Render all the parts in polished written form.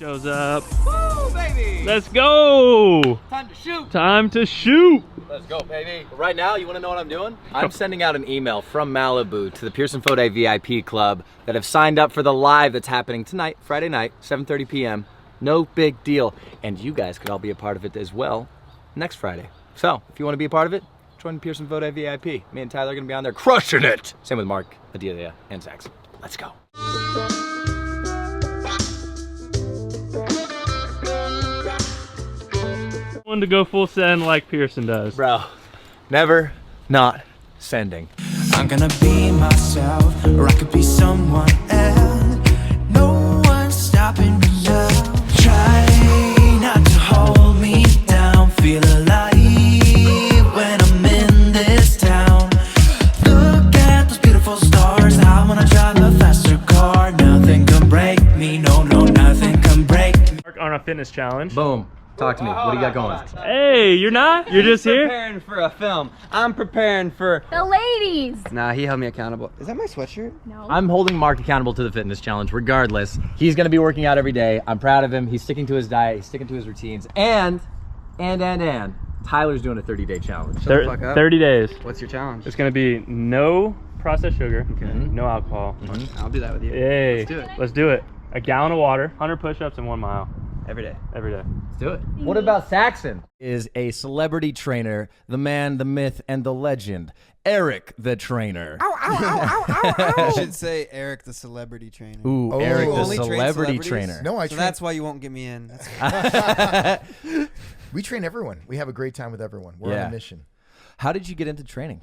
Shows up. Woo, baby! Let's go! Time to shoot! Time to shoot! Let's go, baby. Right now, you want to know what I'm doing? I'm sending out an email from Malibu to the Pierson Fodè VIP Club that have signed up for the live that's happening tonight, Friday night, 7:30 p.m. No big deal. And you guys could all be a part of it as well next Friday. So, if you want to be a part of it, join Pierson Fodè VIP. Me and Tyler are going to be on there crushing it. Same with Mark, Adelia, and Zax. Let's go. To go full send like Pierson does. Bro, never not sending. I'm gonna be myself, or I could be someone else. No one's stopping me now. Try not to hold me down. Feel alive when I'm in this town. Look at those beautiful stars. I wanna drive a faster car. Nothing can break me. No, nothing can break me. On a fitness challenge. Boom. Talk to me. What do you got going? Hey, you're not? You're just here? Preparing for a film. I'm preparing for The ladies. Nah, he held me accountable. Is that my sweatshirt? No. I'm holding Mark accountable to the fitness challenge regardless. He's gonna be working out every day. I'm proud of him. He's sticking to his diet. He's sticking to his routines. And Tyler's doing a 30-day challenge. Shut the fuck up. 30 days. What's your challenge? It's gonna be no processed sugar, no alcohol. I'll do that with you. Hey, Let's do it. Let's do it. A gallon of water, 100 push-ups, and 1 mile. Every day. Every day. Let's do it. What about Saxon? Is a celebrity trainer, the man, the myth, and the legend, Eric the trainer. I should say Eric the celebrity trainer. Ooh, Eric You the only train celebrity celebrities? trainer. No, I So train. that's why you won't get me in. That's We train everyone. We have a great time with everyone. We're on a mission. How did you get into training?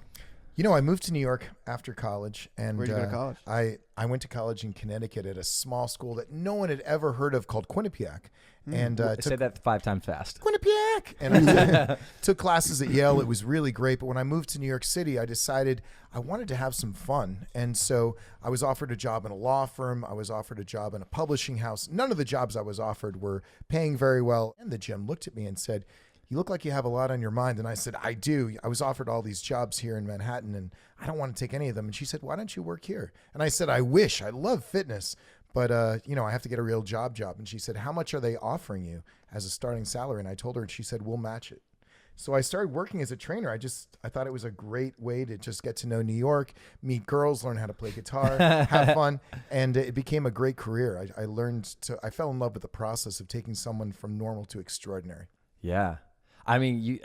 You know, I moved to New York after college, and Where'd you go to college? I went to college in Connecticut at a small school that no one had ever heard of called Quinnipiac. And Say that 5 times fast. Quinnipiac. And I took classes at Yale. It was really great. But when I moved to New York City, I decided I wanted to have some fun. And so I was offered a job in a law firm. I was offered a job in a publishing house. None of the jobs I was offered were paying very well. And the gym looked at me and said, "You look like you have a lot on your mind." And I said, "I do. I was offered all these jobs here in Manhattan, and I don't want to take any of them." And she said, "Why don't you work here?" And I said, "I wish. I love fitness, but I have to get a real job." And she said, "How much are they offering you as a starting salary?" And I told her, and she said, "We'll match it." So I started working as a trainer. I thought it was a great way to just get to know New York, meet girls, learn how to play guitar, have fun, and it became a great career. I fell in love with the process of taking someone from normal to extraordinary. Yeah. I mean,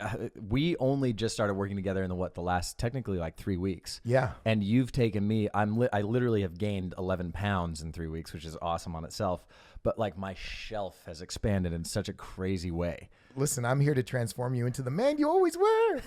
we only just started working together in the last technically like 3 weeks. Yeah. And you've taken me, I literally have gained 11 pounds in 3 weeks, which is awesome on itself. But like my shelf has expanded in such a crazy way. Listen, I'm here to transform you into the man you always were.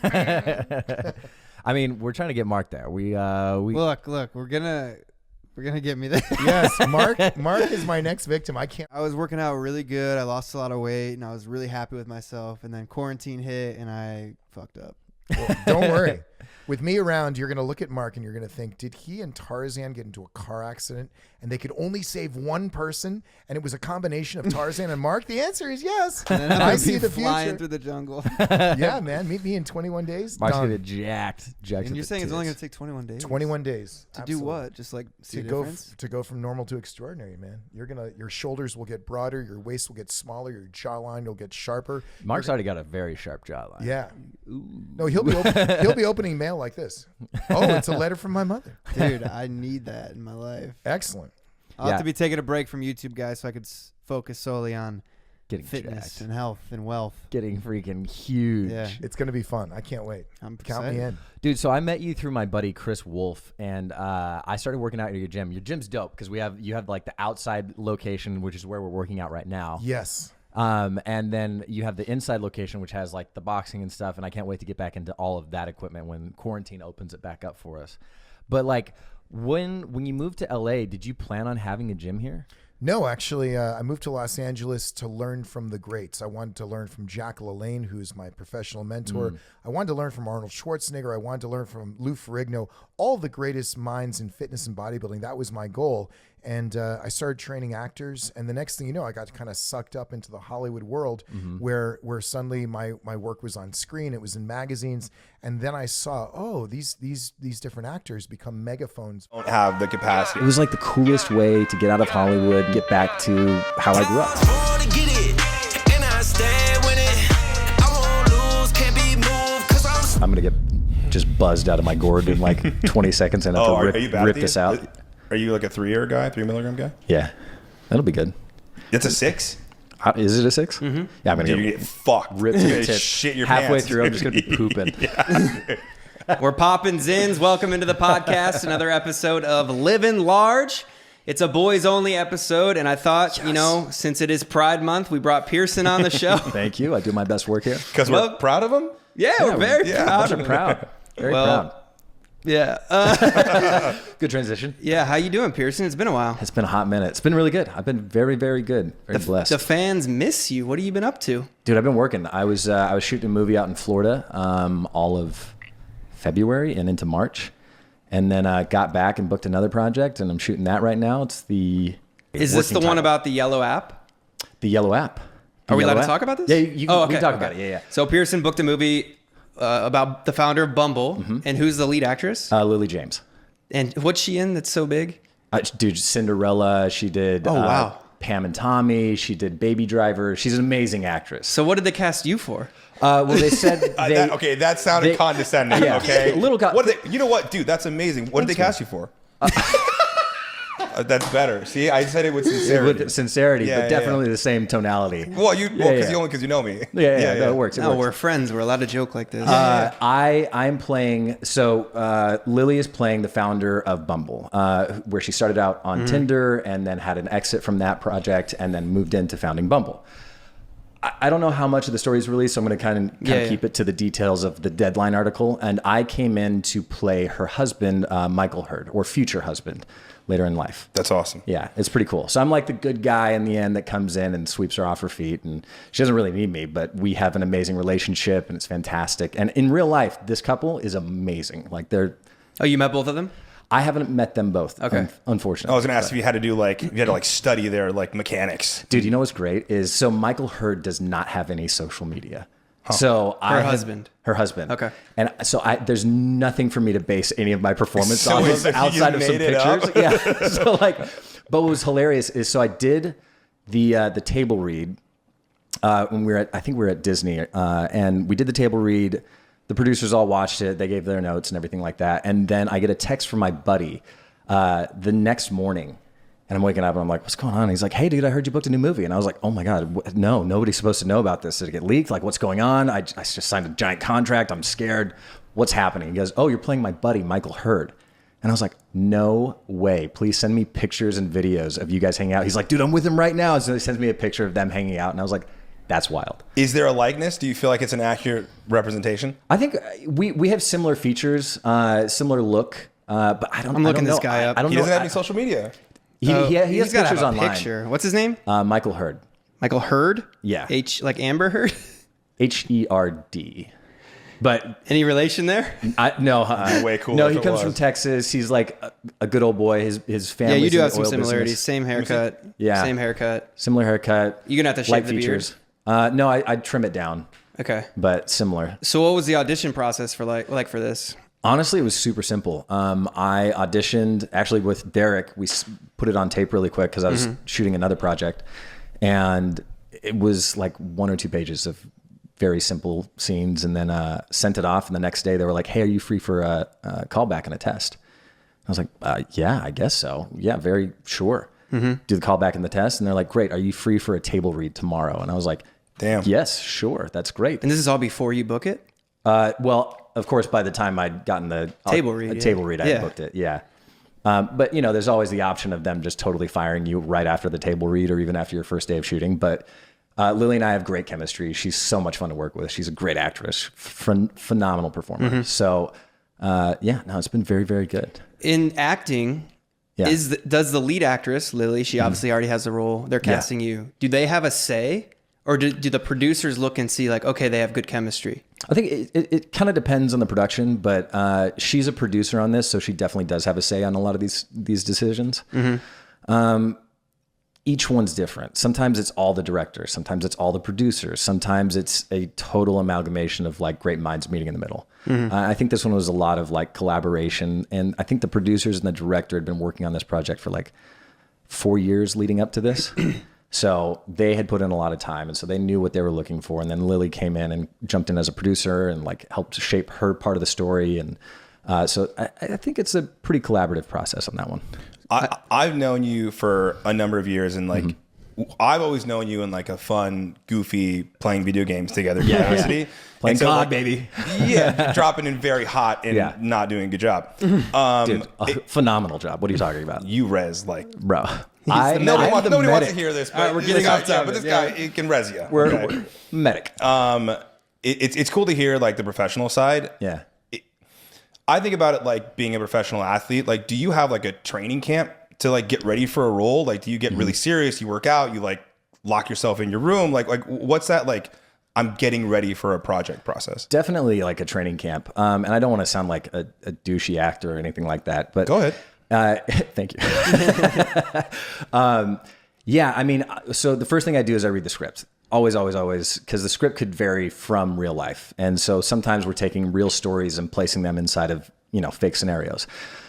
I mean, we're trying to get Mark there. We Look, we're gonna get me there. Yes, Mark is my next victim. I can't. I was working out really good. I lost a lot of weight, and I was really happy with myself. And then quarantine hit, and I fucked up. Well, don't worry. With me around, you're going to look at Mark and you're going to think, did he and Tarzan get into a car accident and they could only save one person and it was a combination of Tarzan and Mark? The answer is yes. And then I I'd see be the flying future. through the jungle. Yeah, man. Meet me in 21 days. Mark's Done. gonna get jacked. And you're saying it's only gonna take 21 days? 21 days. To do what? Just like see a difference? To go from normal to extraordinary, man. Your shoulders will get broader, your waist will get smaller, your jawline will get sharper. Mark's already got a very sharp jawline. Yeah. No, he'll be opening mail like this. Oh, it's a letter from my mother. Dude, I need that in my life. Excellent. I'll have to be taking a break from YouTube, guys, so I could focus solely on Getting fitness jacked. and health and wealth. Getting freaking huge. Yeah. It's going to be fun. I can't wait. I'm Count excited. me in. Dude, so I met you through my buddy Chris Wolf, and I started working out at your gym. Your gym's dope because you have like the outside location, which is where we're working out right now. Yes. And then you have the inside location, which has like the boxing and stuff. And I can't wait to get back into all of that equipment when quarantine opens it back up for us. But like when you moved to LA, did you plan on having a gym here? No, actually, I moved to Los Angeles to learn from the greats. I wanted to learn from Jack LaLanne, who's my professional mentor. I wanted to learn from Arnold Schwarzenegger. I wanted to learn from Lou Ferrigno, all the greatest minds in fitness and bodybuilding. That was my goal. And I started training actors. And the next thing you know, I got kind of sucked up into the Hollywood world where suddenly my work was on screen. It was in magazines. And then I saw, oh, these different actors become megaphones. Don't have the capacity. It was like the coolest way to get out of Hollywood, get back to how I grew up. I'm gonna get just buzzed out of my gourd in like 20 seconds and have to are you bad rip at this these? out. Are you like a 3 milligram guy? Yeah, that'll be good. It's a 6. Is it a 6? Mm-hmm. Yeah, I'm gonna Dude, you get fucked. ripped to You're the gonna tip. shit your Halfway pants. through, I'm just gonna be pooping. We're popping zins. Welcome into the podcast. Another episode of Living Large. It's a boys only episode, and I thought, you know, since it is Pride Month, we brought Pierson on the show. Thank you. I do my best work here. Because we're proud of him? Yeah, we're very proud of I'm him. proud. Very proud. Yeah. Good transition. Yeah, how you doing, Pierson? It's been a while. It's been a hot minute. It's been really good. I've been very, very good. Very blessed. The fans miss you. What have you been up to? Dude, I've been working. I was shooting a movie out in Florida all of February and into March. And then got back and booked another project, and I'm shooting that right now. It's the Is this the working one title. about the yellow app? The Yellow App. The Are we allowed Yellow to App? talk about this? Yeah, we can talk okay. about it. Yeah, yeah. So Pierson booked a movie about the founder of Bumble, and who's the lead actress? Lily James. And what's she in that's so big? Dude, Cinderella. She did wow. Pam and Tommy. She did Baby Driver. She's an amazing actress. So what did they cast you for? Well, they said that sounded condescending. Yeah. Okay, A little you know what, dude? That's amazing. What did they cast you for? That's better. See, I said it with sincerity. With sincerity, Yeah, but yeah, definitely the same tonality. Well, because yeah. because you know me. Yeah, no, it works. It No, works. we're friends. We're allowed to joke like this. I'm playing. So Lily is playing the founder of Bumble, where she started out on Tinder and then had an exit from that project and then moved into founding Bumble. I don't know how much of the story is released, so I'm going to kind of keep it to the details of the Deadline article. And I came in to play her husband, Michael Hurd, or future husband, later in life. That's awesome. Yeah, it's pretty cool. So I'm like the good guy in the end that comes in and sweeps her off her feet. And she doesn't really need me, but we have an amazing relationship and it's fantastic. And in real life, this couple is amazing. Like Oh, you met both of them? I haven't met them both. Okay. Unfortunately. I was gonna ask if you had to do study their mechanics. Dude, you know what's great is so Michael Hurd does not have any social media. So Her husband. Her husband. Okay. And so there's nothing for me to base any of my performance So on you outside of some made it pictures. up? Yeah. So but what was hilarious is so I did the table read when I think we were at Disney and we did the table read. The producers all watched it. They gave their notes and everything like that. And then I get a text from my buddy the next morning. And I'm waking up and I'm like, what's going on? And he's like, hey, dude, I heard you booked a new movie. And I was like, oh, my God, no, nobody's supposed to know about this. Did it get leaked? Like, what's going on? I just signed a giant contract. I'm scared. What's happening? He goes, oh, you're playing my buddy, Michael Hurd. And I was like, no way. Please send me pictures and videos of you guys hanging out. He's like, dude, I'm with him right now. And so he sends me a picture of them hanging out. And I was like, that's wild. Is there a likeness? Do you feel like it's an accurate representation? I think we have similar features, similar look, but I don't. I'm looking I don't this know. guy up. I don't He know. doesn't have any social media. He has He's gotta pictures have a online. picture. What's his name? Michael Hurd. Michael Hurd? Yeah. Like Amber Hurd? Herd. But Any relation there? no, Way cooler No, if he it comes was. from Texas. He's like a good old boy. His family. Yeah, you do have some similarities. Same haircut. Yeah. Same haircut. Similar haircut. You're gonna have to shave light the beard? features. No, I trim it down, Okay. but similar. So what was the audition process for like for this? Honestly, it was super simple. I auditioned actually with Derek. We put it on tape really quick because I was shooting another project, and it was like 1 or 2 pages of very simple scenes, and then sent it off. And the next day, they were like, "Hey, are you free for a callback and a test?" I was like, "Yeah, I guess so. Yeah, very sure." Do the callback and the test, and they're like, "Great. Are you free for a table read tomorrow?" And I was like, Damn. Yes, sure. That's great." And this is all before you book it? Well, of course, by the time I'd gotten the Table read, I yeah. had booked it. Yeah. But there's always the option of them just totally firing you right after the table read or even after your first day of shooting. But Lily and I have great chemistry. She's so much fun to work with. She's a great actress, phenomenal performer. So it's been very, very good. In acting, Yeah. does the lead actress, Lily, she obviously already has the role, they're casting you. Do they have a say? Or do the producers look and see like, okay, they have good chemistry? I think it kind of depends on the production, but she's a producer on this, so she definitely does have a say on a lot of these decisions. Each one's different. Sometimes it's all the directors, sometimes it's all the producers, sometimes it's a total amalgamation of like great minds meeting in the middle. I think this one was a lot of like collaboration, and I think the producers and the director had been working on this project for like 4 years leading up to this. So they had put in a lot of time, and so they knew what they were looking for. And then Lily came in and jumped in as a producer and like helped shape her part of the story. And so I think it's a pretty collaborative process on that one. I've known you for a number of years, and like I've always known you in like a fun, goofy, playing video games together capacity. Playing so, COD, like, baby. Yeah, dropping in very hot and not doing a good job. Dude, phenomenal job. What are you talking about? You res like, Bro. nobody wants to hear this, but we're getting off topic. but this guy, he can res you. We're medic. It's cool to hear like the professional side. Yeah. I think about it like being a professional athlete. Like, do you have like a training camp to like get ready for a role? Like, do you get really serious? You work out, you like lock yourself in your room. Like what's that like? I'm getting ready for a project process. Definitely like a training camp. And I don't want to sound like a douchey actor or anything like that, but Go ahead. Thank you. Yeah, I mean, so the first thing I do is I read the script. Always, because the script could vary from real life. And so sometimes we're taking real stories and placing them inside of, fake scenarios.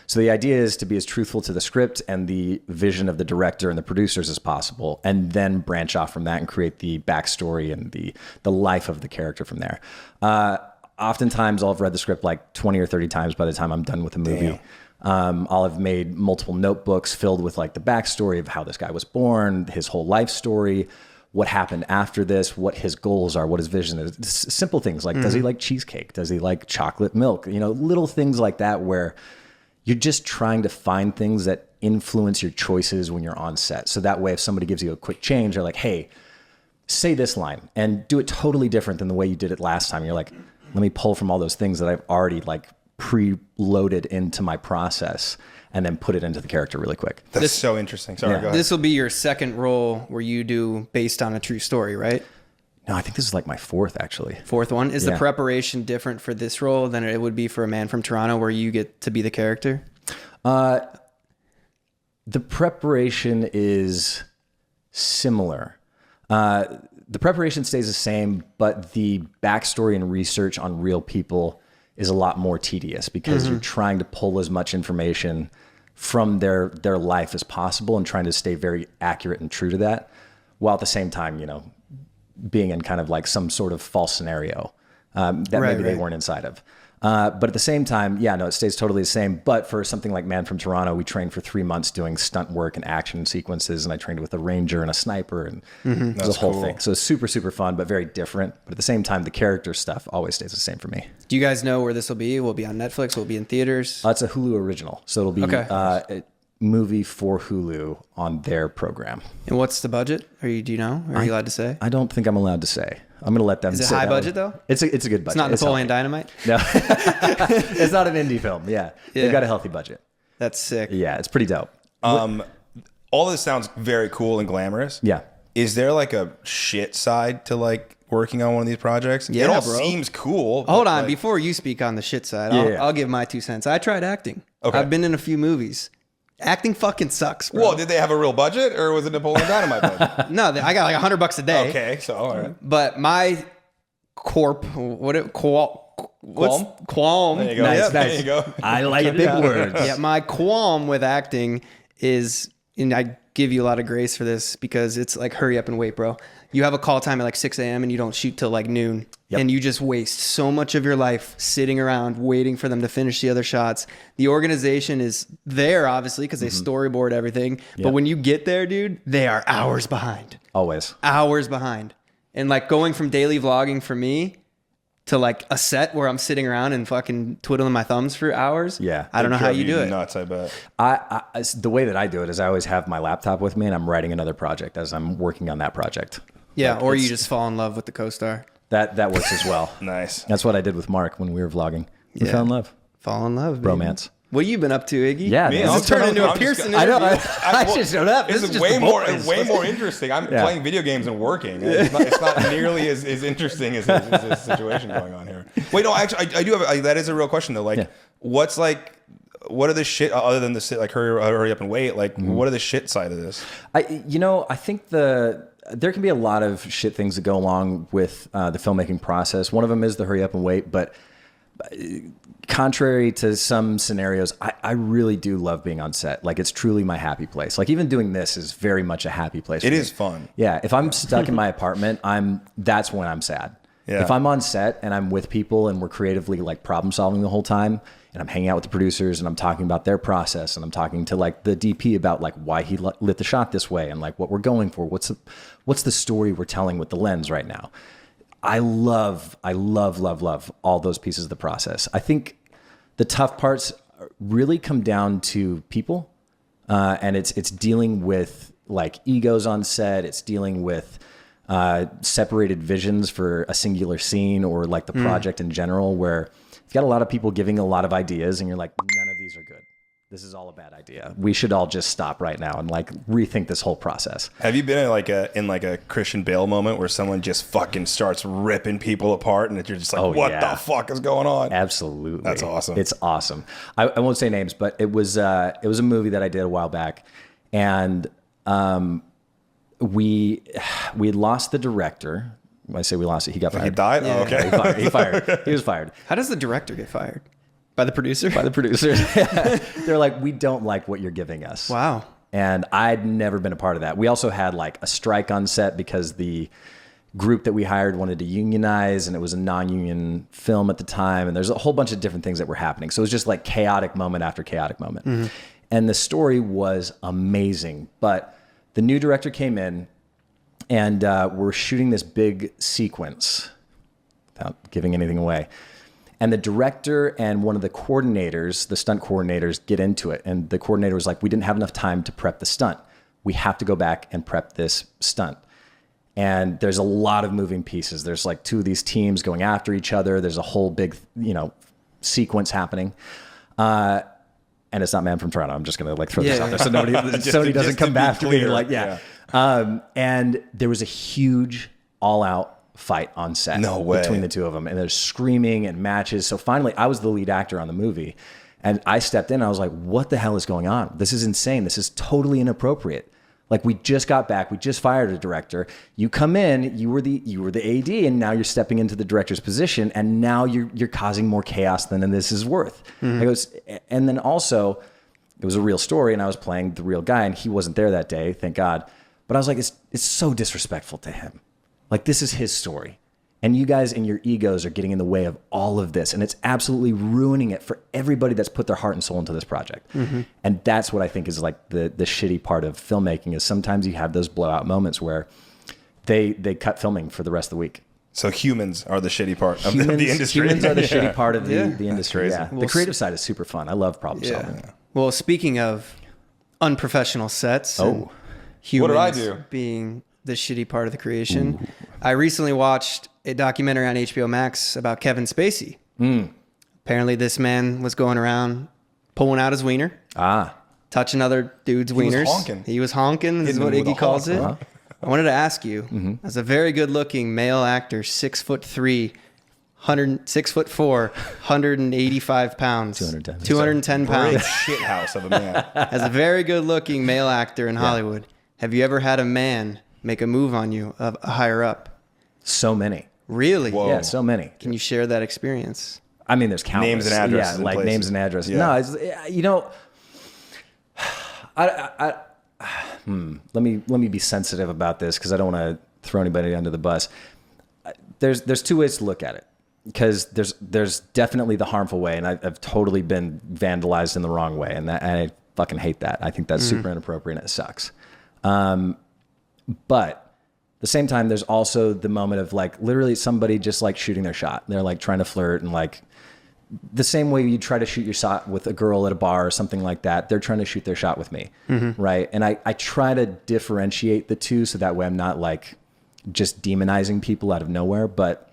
So the idea is to be as truthful to the script and the vision of the director and the producers as possible, and then branch off from that and create the backstory and the life of the character from there. Oftentimes I'll have read the script like 20 or 30 times by the time I'm done with the movie. I'll have made multiple notebooks filled with like the backstory of how this guy was born, his whole life story, what happened after this, what his goals are, what his vision is. Simple things like, does he like cheesecake? Does he like chocolate milk? Little things like that where you're just trying to find things that influence your choices when you're on set. So that way, if somebody gives you a quick change, they're like, hey, say this line and do it totally different than the way you did it last time. And you're like, let me pull from all those things that I've already like pre-loaded into my process and then put it into the character really quick. That's so interesting. Sorry, go ahead. This will be your second role where you do based on a true story, right? No, I think this is like my fourth, actually. Fourth one. Is the preparation different for this role than it would be for A Man from Toronto, where you get to be the character? The preparation is similar. The preparation stays the same, but the backstory and research on real people is a lot more tedious because you're trying to pull as much information from their life as possible and trying to stay very accurate and true to that, while at the same time, being in kind of like some sort of false scenario that maybe they weren't inside of. But at the same time, it stays totally the same. But for something like Man from Toronto, we trained for 3 months doing stunt work and action sequences. And I trained with a ranger and a sniper and it was a whole thing. So it's super, super fun, but very different. But at the same time, the character stuff always stays the same for me. Do you guys know where this will be? Will it be on Netflix? Will it be in theaters? It's a Hulu original. So it'll be a movie for Hulu on their program. And what's the budget? Do you know? Are you allowed to say? I don't think I'm allowed to say. I'm going to let them say. Is it high budget though? It's a good budget. It's not Napoleon Dynamite? No. It's not an indie film. Yeah. They've got a healthy budget. That's sick. Yeah, it's pretty dope. All this sounds very cool and glamorous. Yeah. Is there like a shit side to like working on one of these projects? Yeah, it all bro. seems cool. Hold on, like, before you speak on the shit side, Yeah. I'll give my 2 cents. I tried acting. Okay. I've been in a few movies. Acting fucking sucks, bro. Well, did they have a real budget or was it Napoleon Dynamite budget? No, I got like $100 a day. Okay, so all right. But my qualm. There you go. Nice, Yeah, nice. There you go. I like big words. Yeah, my qualm with acting is, and I give you a lot of grace for this because it's like hurry up and wait, bro. You have a call time at like 6 a.m. and you don't shoot till like noon. Yep. And you just waste so much of your life sitting around waiting for them to finish the other shots. The organization is there, obviously, because they storyboard everything. Yep. But when you get there, dude, they are hours behind. Always. Hours behind. And like going from daily vlogging for me to like a set where I'm sitting around and fucking twiddling my thumbs for hours. Yeah. I don't know how you do it. Nuts, I bet. The way that I do it is I always have my laptop with me and I'm writing another project as I'm working on that project. Yeah, Like, or you just fall in love with the co-star. That works as well. Nice. That's what I did with Mark when we were vlogging. We Yeah. fell in love. Fall in love, baby. Romance. What have you been up to, Iggy? Yeah, Me, man. I'm This is turning into a I'm just- Pierson I know. interview. I just showed up. This This is just way the more boys. way more interesting. I'm Yeah. playing video games and working. It's not nearly as interesting as this situation going on here. Wait, no, actually, I do have. That is a real question though. Like, Yeah. what's like, what are the shit other than the shit like hurry up and wait? Like, what are the shit side of this? I think there can be a lot of shit things that go along with the filmmaking process. One of them is the hurry up and wait, but contrary to some scenarios, I really do love being on set. Like, it's truly my happy place. Like, even doing this is very much a happy place. It is fun. Yeah. If I'm stuck in my apartment, that's when I'm sad. Yeah. If I'm on set and I'm with people and we're creatively like problem solving the whole time, and I'm hanging out with the producers and I'm talking about their process, and I'm talking to like the DP about like why he lit the shot this way and like what we're going for, what's the story we're telling with the lens right now. I love all those pieces of the process. I think the tough parts really come down to people, and it's dealing with like egos on set. It's dealing with separated visions for a singular scene or like the project in general, where you've got a lot of people giving a lot of ideas and you're like, none of these are good. This is all a bad idea. We should all just stop right now and like rethink this whole process. Have you been in like a Christian Bale moment where someone just fucking starts ripping people apart and you're just like, what the fuck is going on? Absolutely. That's awesome. It's awesome. I won't say names, but it was a movie that I did a while back, and we had lost the director. When I say we lost it, he got fired. He died? Yeah. Oh, okay. He fired. He was fired. How does the director get fired? By the producer? By the producers. They're like, we don't like what you're giving us. Wow. And I'd never been a part of that. We also had like a strike on set because the group that we hired wanted to unionize, and it was a non-union film at the time. And there's a whole bunch of different things that were happening. So it was just like chaotic moment after chaotic moment. Mm-hmm. And the story was amazing. But the new director came in, and we're shooting this big sequence without giving anything away. And the director and one of the coordinators, the stunt coordinators, get into it. And the coordinator was like, we didn't have enough time to prep the stunt. We have to go back and prep this stunt. And there's a lot of moving pieces. There's like two of these teams going after each other. There's a whole big, sequence happening. And it's not Man from Toronto. I'm just going to like throw this out there so nobody doesn't come back to me. Like, and there was a huge all-out fight on set. No way. Between the two of them, and there's screaming and matches. So finally, I was the lead actor on the movie, and I stepped in. And I was like, "What the hell is going on? This is insane. This is totally inappropriate. Like, we just got back. We just fired a director. You come in. You were the AD, and now you're stepping into the director's position, and now you're causing more chaos than this is worth." I goes, and then also, it was a real story, and I was playing the real guy, and he wasn't there that day, thank God. But I was like, it's so disrespectful to him. Like, this is his story. And you guys and your egos are getting in the way of all of this. And it's absolutely ruining it for everybody that's put their heart and soul into this project. Mm-hmm. And that's what I think is like the shitty part of filmmaking, is sometimes you have those blowout moments where they cut filming for the rest of the week. So humans are the shitty part of the industry. Humans are the shitty part of the industry. Crazy. Yeah. The creative side is super fun. I love problem solving. Yeah. Well, speaking of unprofessional sets, and humans what did I do? Being the shitty part of the creation, I recently watched a documentary on HBO Max about Kevin Spacey. Apparently, this man was going around pulling out his wiener, touching other dudes' wieners. He was honking. This is what Iggy calls it. I wanted to ask you, as a very good-looking male actor, 6'3", 6'4", 185 pounds, 210 pounds, shit house of a man. As a very good-looking male actor in Hollywood, have you ever had a man make a move on you of a higher up? So many. Really? Whoa. Yeah, so many. Can you share that experience? I mean, there's countless. Names and addresses. Yeah, like places. names and addresses. Yeah. No, it's, let me be sensitive about this, because I don't want to throw anybody under the bus. There's two ways to look at it, because there's definitely the harmful way, and I've totally been vandalized in the wrong way, and I fucking hate that. I think that's super inappropriate and it sucks. But at the same time, there's also the moment of like literally somebody just like shooting their shot. They're like trying to flirt, and like the same way you try to shoot your shot with a girl at a bar or something like that, they're trying to shoot their shot with me. Right. And I try to differentiate the two, so that way I'm not like just demonizing people out of nowhere. But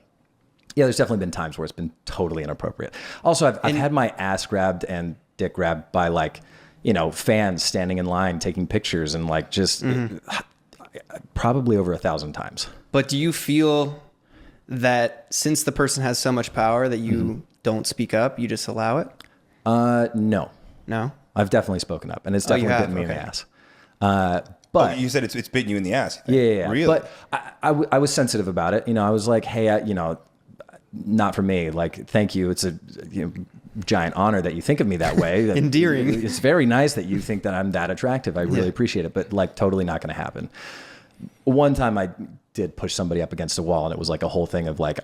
yeah, there's definitely been times where it's been totally inappropriate. Also, I've had my ass grabbed and dick grabbed by like, fans standing in line taking pictures, and like just probably over 1,000 times. But do you feel that since the person has so much power that you don't speak up, you just allow it? No. No? I've definitely spoken up, and it's definitely bitten me in the ass. But you said it's bitten you in the ass. Yeah. Really? But I was sensitive about it. I was like, hey, not for me. Like, thank you. It's a giant honor that you think of me that way. Endearing. It's very nice that you think that I'm that attractive. I really appreciate it, but like totally not going to happen. One time I did push somebody up against a wall, and it was like a whole thing of like,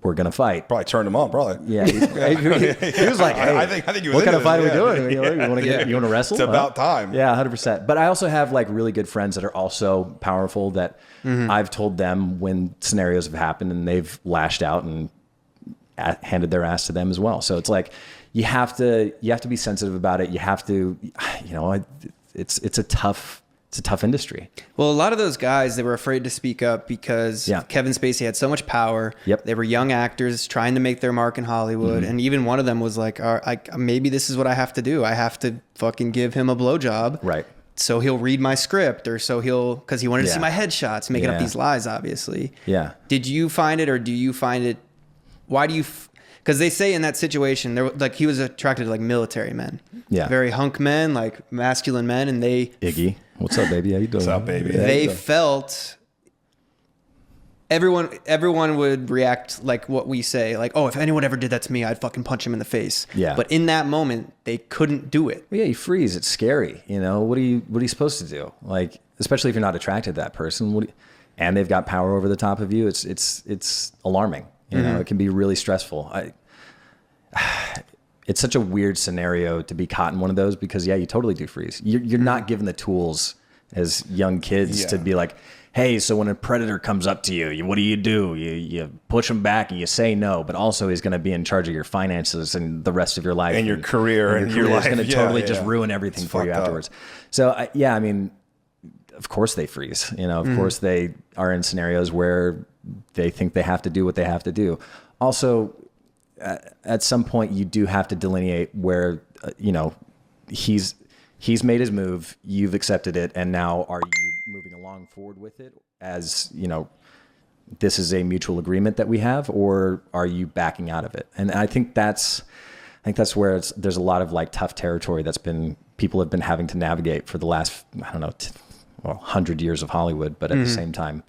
we're going to fight. Probably turned him on, probably. Yeah. He was like, hey, I think he was what kind into of fight this, are we doing? You want to you want to wrestle? It's about time. Yeah, 100%. But I also have like really good friends that are also powerful that I've told them when scenarios have happened and they've lashed out and handed their ass to them as well. So it's like, you have to be sensitive about it. You have to, it's a tough industry. Well, a lot of those guys, they were afraid to speak up because Kevin Spacey had so much power. Yep. They were young actors trying to make their mark in Hollywood. And even one of them was like, maybe this is what I have to do. I have to fucking give him a blowjob. Right. So he'll read my script, or because he wanted to see my headshots, making up these lies, obviously. Yeah. Did you find it, or do you find it? Why do you? Because they say in that situation, like he was attracted to like military men. Yeah. Very hunk men, like masculine men, and they. Iggy, what's up, baby? How you doing? What's up, baby? They felt. Everyone would react like what we say, like, oh, if anyone ever did that to me, I'd fucking punch him in the face. Yeah. But in that moment, they couldn't do it. Well, yeah, you freeze. It's scary. What are you supposed to do? Like, especially if you're not attracted to that person. And they've got power over the top of you. It's alarming. It can be really stressful. It's such a weird scenario to be caught in one of those because you totally do freeze. You're not given the tools as young kids to be like, hey, so when a predator comes up to you, what do? You push him back and you say no, but also he's going to be in charge of your finances and the rest of your life. And your career. And your life is going to totally just ruin everything for you afterwards. So, I mean, of course they freeze. Of course they are in scenarios where they think they have to do what they have to do. Also, at some point, you do have to delineate where, he's made his move, you've accepted it, and now are you moving along forward with it as, this is a mutual agreement that we have, or are you backing out of it? And I think that's where there's a lot of like tough territory people have been having to navigate for the last, 100 years of Hollywood, but at the same time,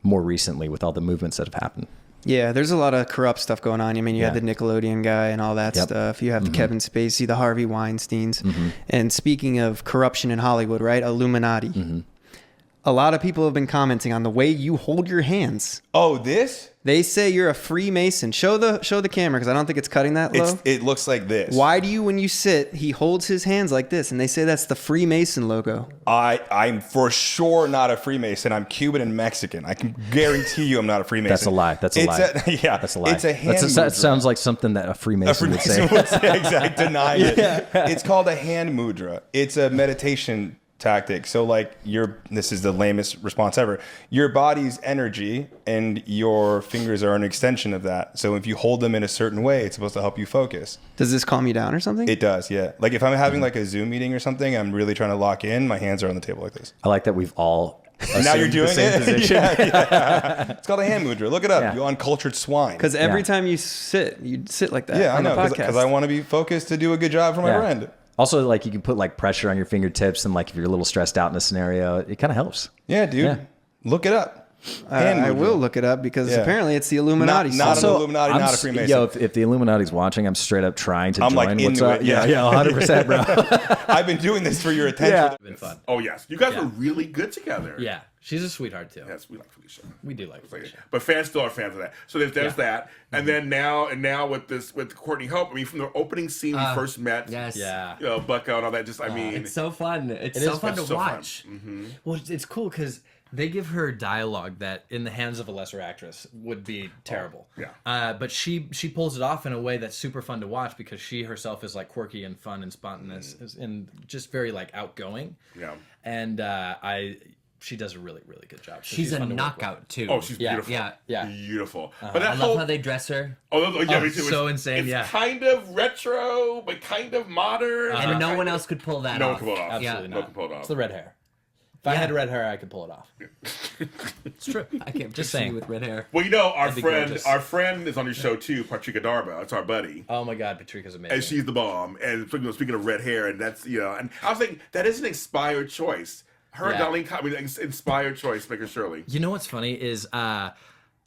more recently with all the movements that have happened. Yeah, there's a lot of corrupt stuff going on. I mean, you had the Nickelodeon guy and all that stuff. You have the Kevin Spacey, the Harvey Weinsteins. And speaking of corruption in Hollywood, right? Illuminati. A lot of people have been commenting on the way you hold your hands. Oh, this? They say you're a Freemason. Show the camera because I don't think it's cutting that low. It looks like this. Why do you, when you sit, he holds his hands like this, and they say that's the Freemason logo. I'm for sure not a Freemason. I'm Cuban and Mexican. I can guarantee you I'm not a Freemason. That's a lie. That's a lie. That's a lie. It's a hand that sounds like something that a Freemason would say. Exactly. Deny it. It's called a hand mudra. It's a meditation tactic. So like this is the lamest response ever. Your body's energy and your fingers are an extension of that. So if you hold them in a certain way, it's supposed to help you focus. Does this calm you down or something? It does, yeah. Like if I'm having like a Zoom meeting or something, I'm really trying to lock in, my hands are on the table like this. I like that we've all now you're doing the same position. It's called a hand mudra. Look it up. You uncultured swine. Because every time you sit like that. Yeah, on I know. the podcast. Because I want to be focused to do a good job for my friend. Also, like you can put like pressure on your fingertips, and like if you're a little stressed out in a scenario, it kind of helps. Yeah, dude. Yeah. Look it up. I will look it up because apparently it's the Illuminati. Not an Illuminati, not a Freemason. Yo, if the Illuminati's watching, I'm straight up trying to join. Like What's up? It. Yeah, 100%, bro. I've been doing this for your attention. Yeah. It's been fun. Oh yes, you guys were really good together. Yeah, she's a sweetheart too. Yes, we like Felicia. We do like Felicia, but fans still are fans of that. So there's that, and then now with Courtney Hope. I mean, from the opening scene we first met. Yes. Yeah. Bucko and all that. Just I mean, it's so fun. It's so fun to watch. Well, it's cool because they give her dialogue that in the hands of a lesser actress would be terrible. But she pulls it off in a way that's super fun to watch because she herself is like quirky and fun and spontaneous and just very like outgoing. Yeah. And she does a really, really good job. So she's a knockout too. Oh, she's beautiful. Yeah. Beautiful. But I love how they dress her. Oh, yeah, me too. So insane. It's kind of retro, but kind of modern. And no one else could pull that off. No one could pull it off. Absolutely no one could pull it off. It's the red hair. If I had red hair, I could pull it off. It's true. I can't just see you with red hair. Well, our friend is on your show too, Patrika Darba. That's our buddy. Oh my God, Patrika's amazing. And she's the bomb. And speaking of red hair, and that's and I was thinking that is an inspired choice. Her and Darlene, inspired choice, Baker Shirley. You know what's funny is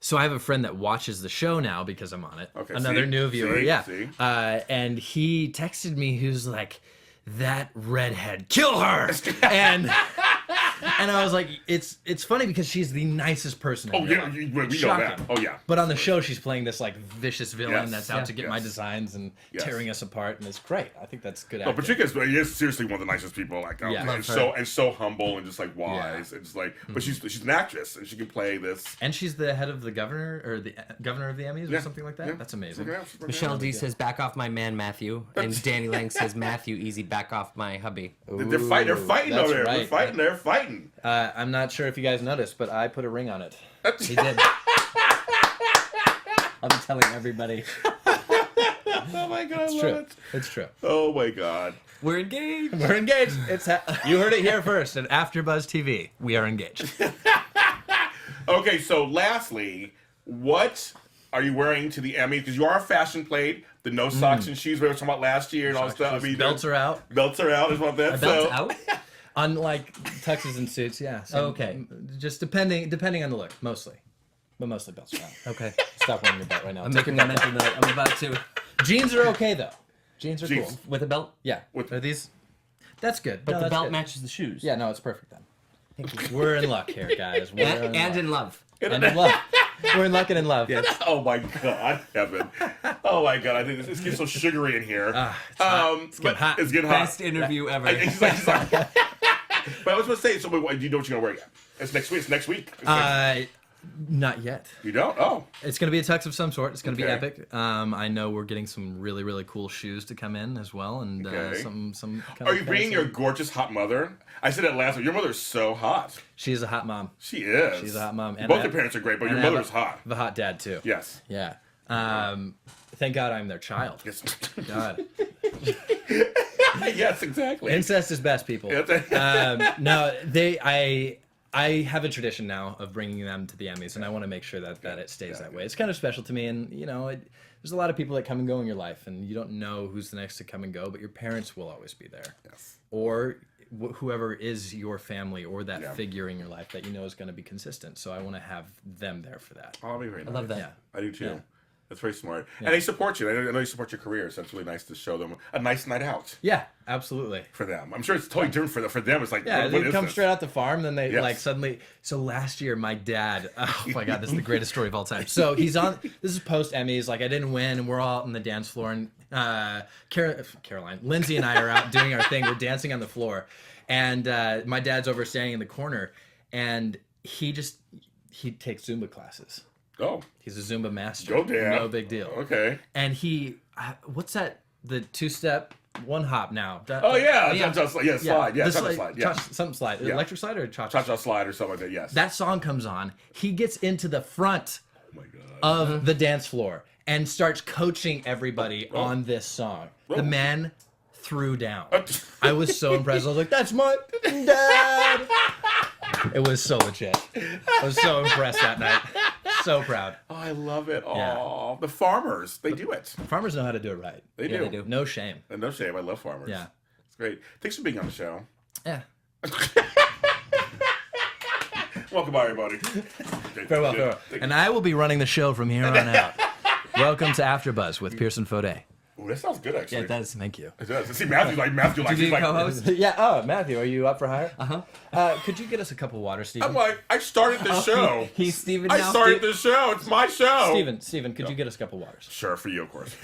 So I have a friend that watches the show now because I'm on it. Okay, Another see? new viewer, See? yeah. See? And he texted me. He was like, "That redhead, kill her!" and I was like, "It's funny because she's the nicest person." Oh in real yeah, life. we know that. Shocking. Oh yeah. But on the show, she's playing this like vicious villain Yes. that's out to get my Yes. designs and Yes. tearing us apart, and it's great. I think that's good No, acting. Patricia is seriously one of the nicest people. Like, out Yeah. there. Love and so humble and just like wise and just like. But she's an actress and she can play this. And she's the head of the governor or the governor of the Emmys Yeah. or something like that. Yeah. That's amazing. Yeah. Michelle D says, "Back off my man, Matthew," and Danny Lang says, "Matthew, easy, back off my hubby." They're fighting. They're fighting that's over there. right. They're fighting. I'm not sure if you guys noticed, but I put a ring on it. He did. I'm telling everybody. Oh my god, I It's love true. it. It's true. Oh my god. We're engaged. We're engaged. You heard it here first at AfterBuzz TV. We are engaged. Okay, so lastly, what are you wearing to the Emmys? Because you are a fashion plate. The no socks and shoes we were talking about last year and all that stuff. I mean, Belts are out. Belts are out. Is what that. Belt's So out. Unlike tuxes and suits, yeah. So Okay. Just depending on the look, mostly. But mostly belts are out. Okay. Stop wearing your belt right now. I'm Take making your a belt mental note. I'm about to. off. Jeans are okay though. Jeans are Jeans. cool. With a belt, Yeah. With- Are these? That's good. but No, the that's belt good. matches the shoes. Yeah, no, it's perfect then. We're in luck here, guys. We're And, and in love. and in love. We're in luck and in love. Yes. Oh my god, Kevin. Oh my god, I think this gets so sugary in here. It's hot. It's getting but hot. It's getting hot. Best interview ever. He's like, but I was going to say, so what, do you know what you're going to wear yet? It's next week. It's next week. Not yet. You don't? Oh. It's going to be a tux of some sort. It's going to be Okay. epic. I know we're getting some really, really cool shoes to come in as well, and Okay. some. Kind Are of you bringing fancy- your gorgeous hot mother? I said that last week. Your mother's so hot. She is a hot mom. She is. She's a hot mom. And Both I- your parents are great, but and your I have mother's hot. The hot dad too. Yes. Yeah. Thank God I'm their child. Yes. God. Yes, exactly. Incest is best, people. No, I have a tradition now of bringing them to the Emmys, and I want to make sure that it stays that way. It's kind of special to me, and there's a lot of people that come and go in your life, and you don't know who's the next to come and go, but your parents will always be there. Yes. Or whoever is your family or that figure in your life that you know is going to be consistent. So I want to have them there for that. Oh, that'd be very nice. I love that. Yeah. I do too. Yeah. That's very smart. And they support you. I know you support your career, so it's really nice to show them a nice night out Yeah, absolutely. for them. I'm sure it's totally different for them. It's like, Yeah, what they is come this? straight out the farm, then they Yes. like suddenly. So last year, my dad. Oh my God, this is the greatest story of all time. So he's on. This is post Emmys. Like I didn't win, and we're all out on the dance floor, and Caroline, Lindsay, and I are out doing our thing. We're dancing on the floor, and my dad's over standing in the corner, and he takes Zumba classes. Oh, He's a Zumba master. go Dad. No big deal. Okay. And he, what's that? The 2-step, 1 hop now. Oh yeah, yeah. slide. Yeah, The slide. Yeah, something slide. Yeah. Electric slide or cha-cha slide or something like that. Yes. That song comes on. He gets into the front oh my god. of the dance floor and starts coaching everybody on this song. The man threw down. I was so impressed. I was like, "That's my dad." It was so legit. I was so impressed that night. So proud. Oh, I love it. Oh, Yeah. the farmers, they do it. Farmers know how to do it right. They Yeah, do. they do. No shame. And no shame. I love farmers. Yeah. It's great. Thanks for being on the show. Yeah. Welcome, everybody. Farewell, farewell. And I will be running the show from here on out. Welcome to AfterBuzz with Pierson Fodè. Ooh, that sounds good, actually. Yeah, it does. Thank you. It does. See, Matthew To he's be a like, co-host. Yeah. Oh, Matthew, are you up for hire? Could you get us a cup of water, Steven? I'm like, I started the show. He's Steven I now. started the show. It's my show. Steven, could you get us a couple waters? Sure, for you, of course.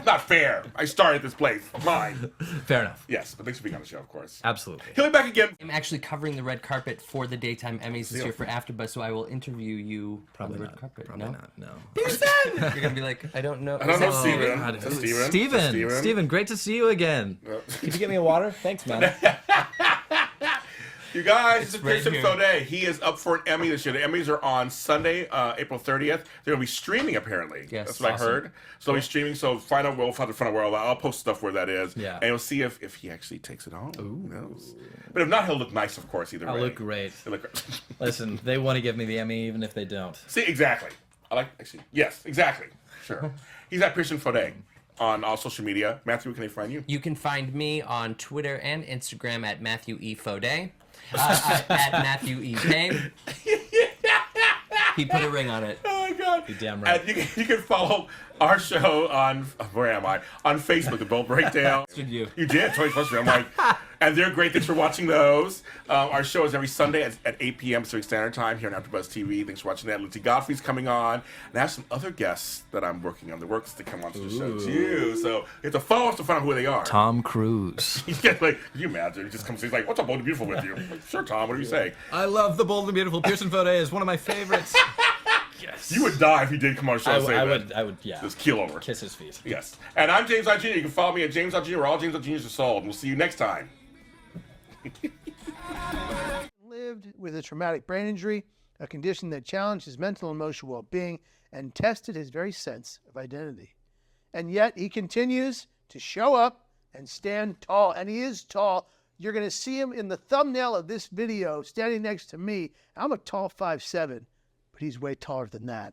Not fair. I started this place. Mine. Fair enough. Yes, but thanks for being on the show, of course. Absolutely. He'll be back again. I'm actually covering the red carpet for the daytime Emmys this year for AfterBuzz, so I will interview you on the red carpet. Probably no? not. No. You're gonna be like, I don't know. I don't know, Is that Steven. God, Is that Steven? Steven, great to see you again. Could you get me a water? Thanks, man. You guys, this is right Pierson here. Fodè. He is up for an Emmy this year. The Emmys are on Sunday, April 30th. They're going to be streaming, apparently. Yes. That's what Awesome. I heard. So they'll be streaming. So find out. We'll find out. I'll post stuff where that is. Yeah. And you'll see if he actually takes it home. Who knows? But if not, he'll look nice, of course, either way. I'll look great. He'll look great. Listen, they want to give me the Emmy even if they don't. See, exactly. I like, actually, yes, exactly. Sure. He's at Pierson Fodè on all social media. Matthew, where can they find you? You can find me on Twitter and Instagram at Matthew E. Fodè. At Matthew E. Payne. He put a ring on it. You damn right. And you can follow our show on, where am I? On Facebook, The Bold Breakdown. You did, 21st. I'm like, and they're great. Thanks for watching those. Our show is every Sunday at 8 p.m. Pacific Standard Time here on AfterBuzz TV. Thanks for watching that. Lindsay Godfrey's coming on. And I have some other guests that I'm working on the works to come onto the show too. So you have to follow us to find out who they are. Tom Cruise. Yeah, like, can you imagine? He just comes in, he's like, what's up, Bold and Beautiful with you? I'm like, sure, Tom, what do you say? I love the Bold and Beautiful. Pierson Fodè is one of my favorites. Yes. You would die if he did come on the show and say that. I would, yeah. Just keel over. Kiss his feet. Yes. And I'm James Jr. You can follow me at James Jr. where all James Jr.'s are sold. We'll see you next time. Lived with a traumatic brain injury, a condition that challenged his mental and emotional well-being and tested his very sense of identity. And yet he continues to show up and stand tall, and he is tall. You're going to see him in the thumbnail of this video standing next to me. I'm a tall 5'7", but he's way taller than that.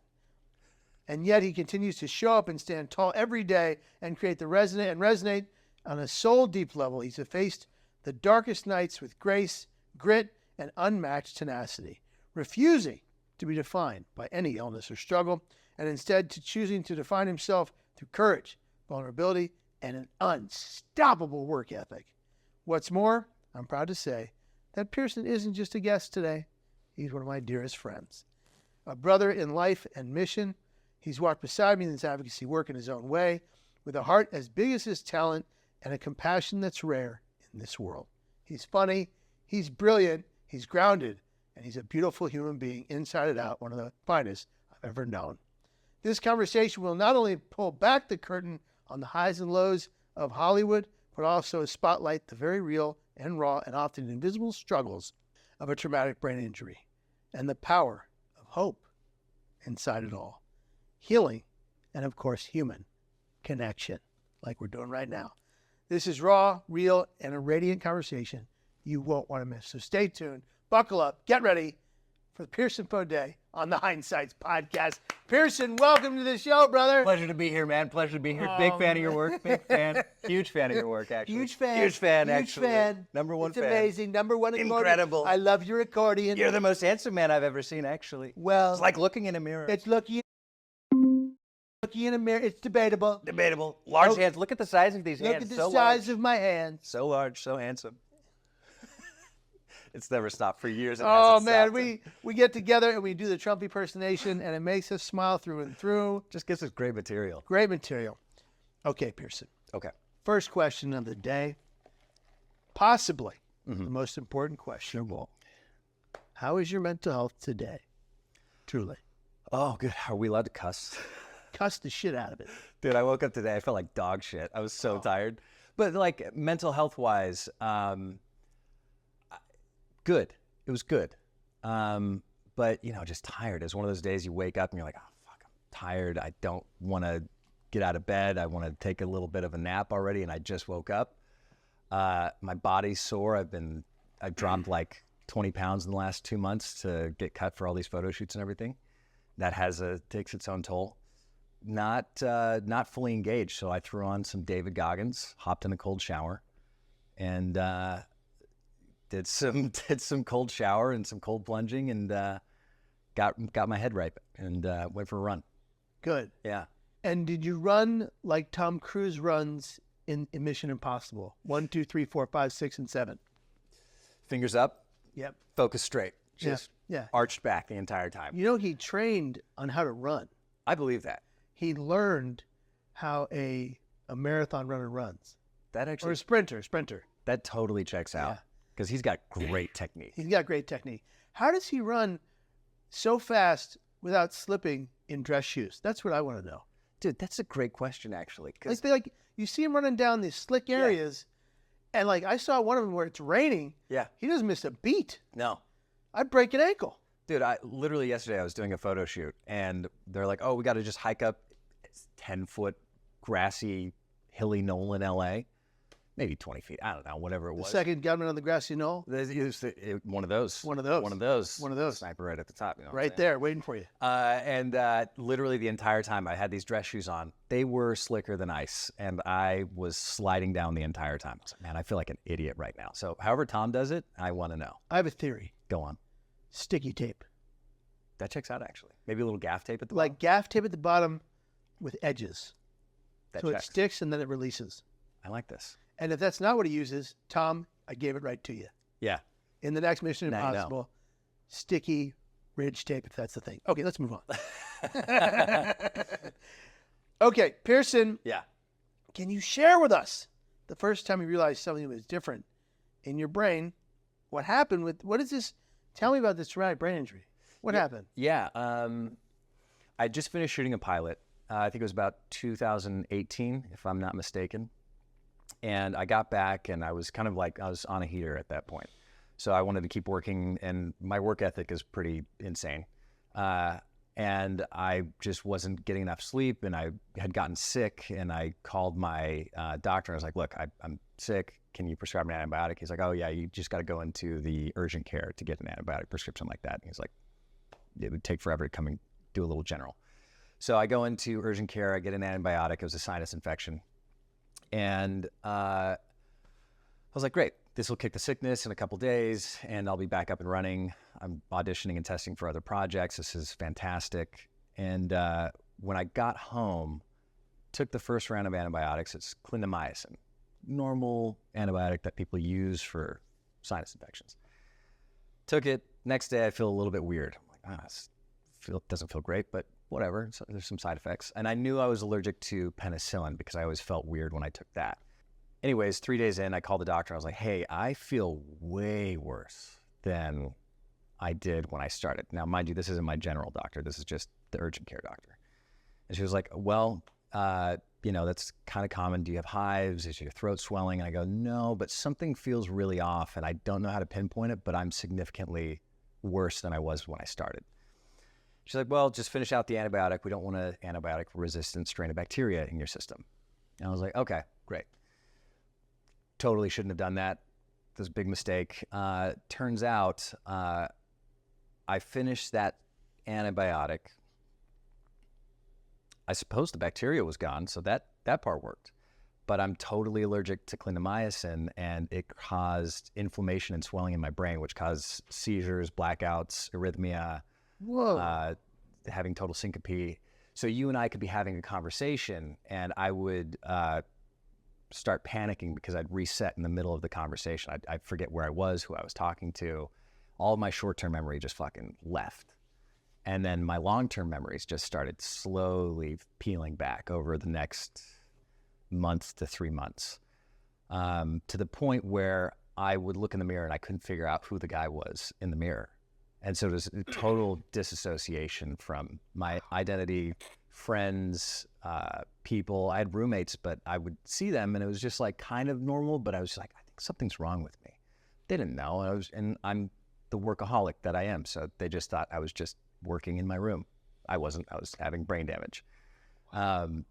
And yet he continues to show up and stand tall every day and create the resonate on a soul deep level. He's faced the darkest nights with grace, grit, and unmatched tenacity, refusing to be defined by any illness or struggle, and instead choosing to define himself through courage, vulnerability, and an unstoppable work ethic. What's more, I'm proud to say that Pierson isn't just a guest today. He's one of my dearest friends. A brother in life and mission. He's walked beside me in this advocacy work in his own way, with a heart as big as his talent and a compassion that's rare in this world. He's funny, he's brilliant, he's grounded, and he's a beautiful human being inside and out, one of the finest I've ever known. This conversation will not only pull back the curtain on the highs and lows of Hollywood, but also spotlight the very real and raw and often invisible struggles of a traumatic brain injury and the power of hope inside it all. Healing, and of course, human connection, like we're doing right now. This is raw, real, and a radiant conversation you won't want to miss. So stay tuned, buckle up, get ready for the Pierson Fodè on the Hindsights podcast. Pierson, welcome to the show, brother. Pleasure to be here, man. Pleasure to be here. Big fan of your work. Big fan. Huge fan of your work, actually. Huge fan. Huge fan, Huge actually. fan. Number one it's fan. Amazing. Number one accordion. Incredible. I love your accordion. You're the most handsome man I've ever seen, actually. Well, it's like looking in a mirror. It's looking in a mirror. It's debatable. Debatable. Large hands. Look at the size of these hands. Look at the so size large. of my hands. So large, so handsome. It's never stopped for years. Oh man, we get together and we do the Trump impersonation, and it makes us smile through and through. Just gives us great material. Great material. Okay, Pierson. Okay. First question of the day, possibly the most important question of all. How is your mental health today? Truly. Oh, good. Are we allowed to cuss? Cuss the shit out of it. Dude, I woke up today. I felt like dog shit. I was so tired. But like mental health wise, good. It was good. But, you know, just tired. It was one of those days you wake up and you're like, oh, fuck, I'm tired. I don't want to get out of bed. I want to take a little bit of a nap already, and I just woke up. My body's sore. I've dropped like 20 pounds in the last 2 months to get cut for all these photo shoots and everything. That takes its own toll. Not fully engaged, so I threw on some David Goggins, hopped in a cold shower, and did some cold shower and some cold plunging, and got my head right, and went for a run. Good. Yeah. And did you run like Tom Cruise runs in Mission Impossible? 1, 2, 3, 4, 5, 6, and 7. Fingers up. Yep. Focus straight. Just yeah. Arched back the entire time. You know, he trained on how to run. I believe that. He learned how a marathon runner runs. That actually. Or a sprinter. That totally checks out. Because he's got great technique. He's got great technique. How does he run so fast without slipping in dress shoes? That's what I want to know. Dude, that's a great question, actually. Like you see him running down these slick areas, and like I saw one of them where it's raining. Yeah. He doesn't miss a beat. No. I'd break an ankle. Dude, literally yesterday I was doing a photo shoot, and they're like, oh, we got to just hike up 10-foot grassy, hilly knoll in L.A., maybe 20 feet. I don't know, whatever it was. The second gunman on the grassy knoll? One of those. One of those. Sniper right at the top. You know right there, waiting for you. And literally the entire time I had these dress shoes on, they were slicker than ice, and I was sliding down the entire time. I was like, man, I feel like an idiot right now. So however Tom does it, I want to know. I have a theory. Go on. Sticky tape. That checks out, actually. Maybe a little gaff tape at the Like gaff tape at the bottom with edges. That So checks. it sticks and then it releases. I like this. And if that's not what he uses, Tom, I gave it right to you. Yeah. In the next Mission Now you know. Impossible, sticky ridge tape, if that's the thing. Okay, let's move on. Okay, Pierson. Yeah. Can you share with us the first time you realized something was different in your brain? What happened what is this? Tell me about this traumatic brain injury. What happened? Yeah. I just finished shooting a pilot. I think it was about 2018, if I'm not mistaken. And I got back and I was kind of like, I was on a heater at that point. So I wanted to keep working, and my work ethic is pretty insane. And I just wasn't getting enough sleep, and I had gotten sick, and I called my doctor. And I was like, look, I'm sick. Can you prescribe me an antibiotic? He's like, oh, yeah, you just got to go into the urgent care to get an antibiotic prescription like that. And he's like, it would take forever to come and do a little general. So I go into urgent care. I get an antibiotic. It was a sinus infection. And I was like, great, this will kick the sickness in a couple days, and I'll be back up and running. I'm auditioning and testing for other projects. This is fantastic. And when I got home, took the first round of antibiotics. It's clindamycin, normal antibiotic that people use for sinus infections. Took it. Next day, I feel a little bit weird. I'm like, doesn't feel great, but whatever. So there's some side effects. And I knew I was allergic to penicillin because I always felt weird when I took that. Anyways, 3 days in, I called the doctor. I was like, hey, I feel way worse than I did when I started. Now, mind you, this isn't my general doctor. This is just the urgent care doctor. And she was like, well, that's kind of common. Do you have hives? Is your throat swelling? And I go, no, but something feels really off, and I don't know how to pinpoint it, but I'm significantly worse than I was when I started. She's like, well, just finish out the antibiotic. We don't want an antibiotic-resistant strain of bacteria in your system. And I was like, okay, great. Totally shouldn't have done that. It was a big mistake. Turns out I finished that antibiotic. I suppose the bacteria was gone, so that part worked. But I'm totally allergic to clindamycin, and it caused inflammation and swelling in my brain, which caused seizures, blackouts, arrhythmia, having total syncope. So you and I could be having a conversation, and I would start panicking because I'd reset in the middle of the conversation. I'd forget where I was, who I was talking to. All of my short-term memory just fucking left. And then my long-term memories just started slowly peeling back over the next month to 3 months, to the point where I would look in the mirror and I couldn't figure out who the guy was in the mirror. And so it was a total disassociation from my identity, friends, people. I had roommates, but I would see them and it was just like kind of normal, but I was like, I think something's wrong with me. They didn't know. And I'm the workaholic that I am. So they just thought I was just working in my room. I wasn't. I was having brain damage. And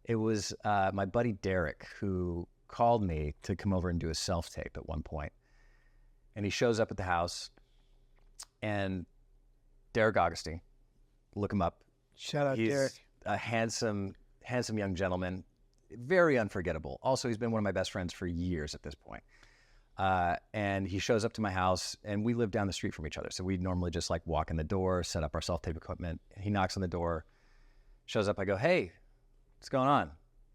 it was my buddy Derek who called me to come over and do a self-tape at one point. And he shows up at the house, and Derek Augustine, look him up. Shout out, He's Derek. a handsome young gentleman, very unforgettable. Also, he's been one of my best friends for years at this point. And he shows up to my house, and we live down the street from each other. So we normally just like walk in the door, set up our self-tape equipment. He knocks on the door, shows up. I go, hey, what's going on?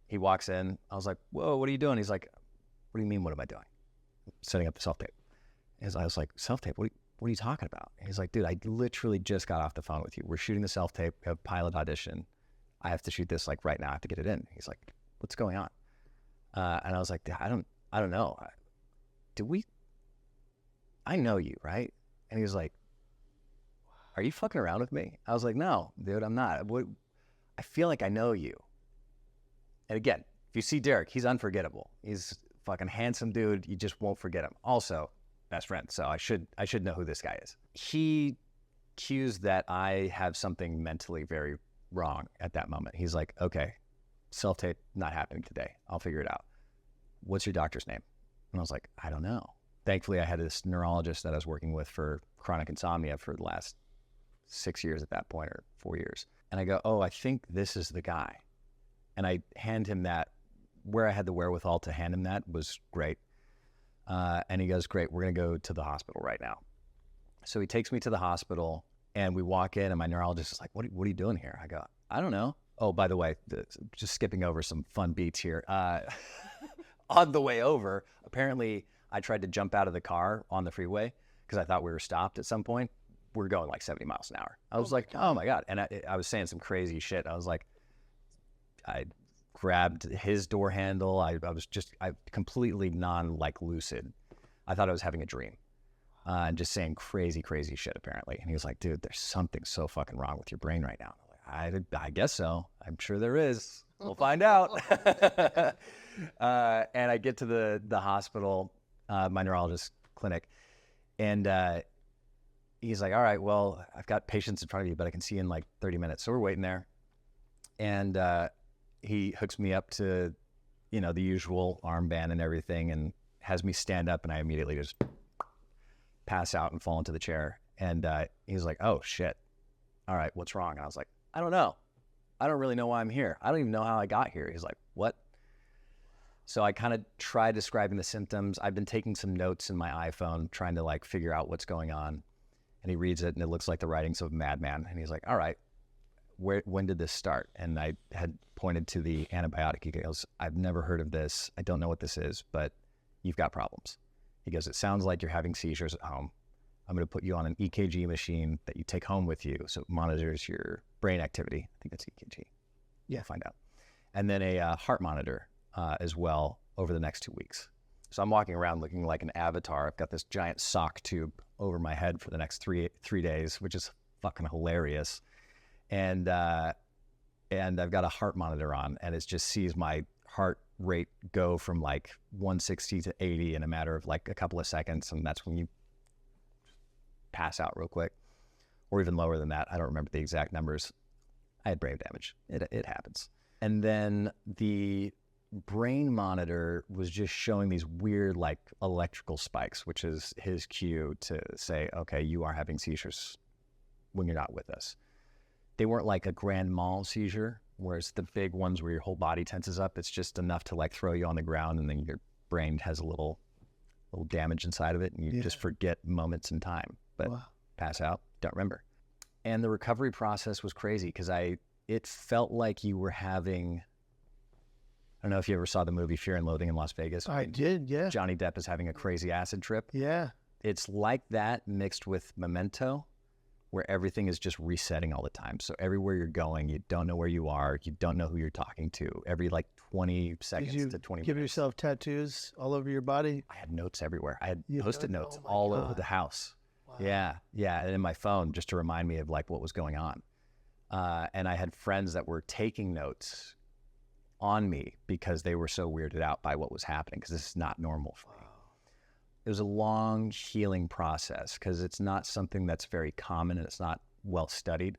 He walks in. I was like, whoa, what are you doing? He's like, what do you mean, what am I doing? Setting up the self-tape. I was like, self-tape? What are you talking about? And he's like, dude, I literally just got off the phone with you. We're shooting the self-tape. We have a pilot audition. I have to shoot this like right now. I have to get it in. He's like, what's going on? And I was like, I don't know. I know you, right? And he was like, are you fucking around with me? I was like, no, dude, I'm not. I feel like I know you. And again, if you see Derek, he's unforgettable. He's a fucking handsome dude. You just won't forget him. Also, best friend. So I should know who this guy is. He cues that I have something mentally very wrong at that moment. He's like, okay, self-tape not happening today. I'll figure it out. What's your doctor's name? And I was like, I don't know. Thankfully, I had this neurologist that I was working with for chronic insomnia for the last 6 years at that point, or 4 years. And I go, oh, I think this is the guy. And I hand him that. Where I had the wherewithal to hand him that was great. And he goes, great, we're going to go to the hospital right now. So he takes me to the hospital, and we walk in, and my neurologist is like, what are you doing here? I go, I don't know. Oh, by the way, just skipping over some fun beats here. On the way over, apparently I tried to jump out of the car on the freeway because I thought we were stopped at some point. We were going like 70 miles an hour. I was like, oh my God. And I was saying some crazy shit. I was like, I grabbed his door handle. I was completely lucid. I thought I was having a dream. And just saying crazy shit apparently. And he was like, dude, there's something so fucking wrong with your brain right now. I'm like, I guess so. I'm sure there is. We'll find out. And I get to the hospital, my neurologist clinic, and he's like, all right, well, I've got patients in front of you, but I can see you in like 30 minutes. So we're waiting there. And he hooks me up to, the usual armband and everything, and has me stand up, and I immediately just pass out and fall into the chair. And he's like, oh shit, all right, what's wrong? And I was like, I don't know. I don't really know why I'm here. I don't even know how I got here. He's like, what? So I kind of tried describing the symptoms. I've been taking some notes in my iPhone, trying to like figure out what's going on. And he reads it, and it looks like the writings of a madman. And he's like, all right, when did this start? And I had pointed to the antibiotic. He goes, I've never heard of this. I don't know what this is, but you've got problems. He goes, it sounds like you're having seizures at home. I'm going to put you on an EKG machine that you take home with you, so it monitors your brain activity. I think that's EKG. Yeah, we'll find out. And then a heart monitor as well over the next 2 weeks. So I'm walking around looking like an avatar. I've got this giant sock tube over my head for the next three days, which is fucking hilarious. And I've got a heart monitor on, and it just sees my heart rate go from like 160 to 80 in a matter of like a couple of seconds, and that's when you pass out real quick, or even lower than that. I don't remember the exact numbers. I had brain damage. It happens. And then the brain monitor was just showing these weird like electrical spikes, which is his cue to say, okay, you are having seizures when you're not with us. They weren't like a grand mal seizure, whereas the big ones where your whole body tenses up, it's just enough to like throw you on the ground, and then your brain has a little damage inside of it, and you just forget moments in time, but pass out, don't remember. And the recovery process was crazy because it felt like you were having, I don't know if you ever saw the movie Fear and Loathing in Las Vegas. I did, yeah. Johnny Depp is having a crazy acid trip. Yeah. It's like that mixed with Memento, where everything is just resetting all the time. So everywhere you're going, you don't know where you are. You don't know who you're talking to. Every like 20 seconds to 20 minutes. Give yourself tattoos all over your body? I had notes everywhere. I had Post-it notes all over the house. Wow. Yeah. And in my phone, just to remind me of like what was going on. And I had friends that were taking notes on me because they were so weirded out by what was happening, because this is not normal for me. It was a long healing process because it's not something that's very common, and it's not well studied.